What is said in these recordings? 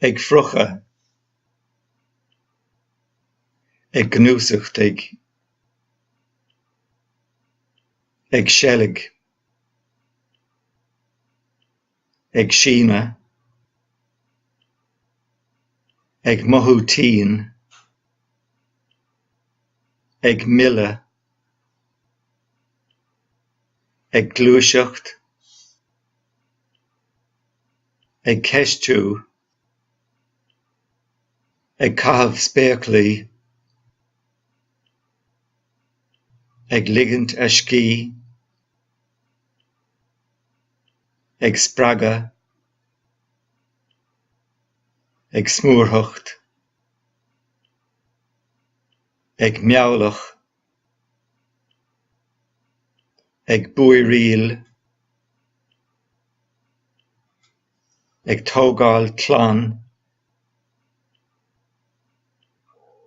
ag frocha, ag gnúsacht ag seilig, ag síne, ag mothú tiin, ag mille, ag glúiseacht, ag ceistú, ag cathamh spéaclaí, ag ligint a scíí, ag spreagadh, ag smúrthacht, ag meabhlach, ag buairaoil, ag tógáil clann,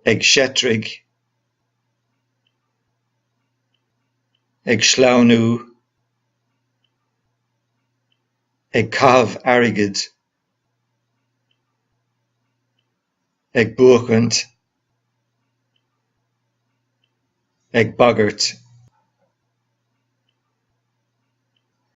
ag seitrig, ag sleamhnú, ag cathamh airgid, ag buachant, ag bagairt.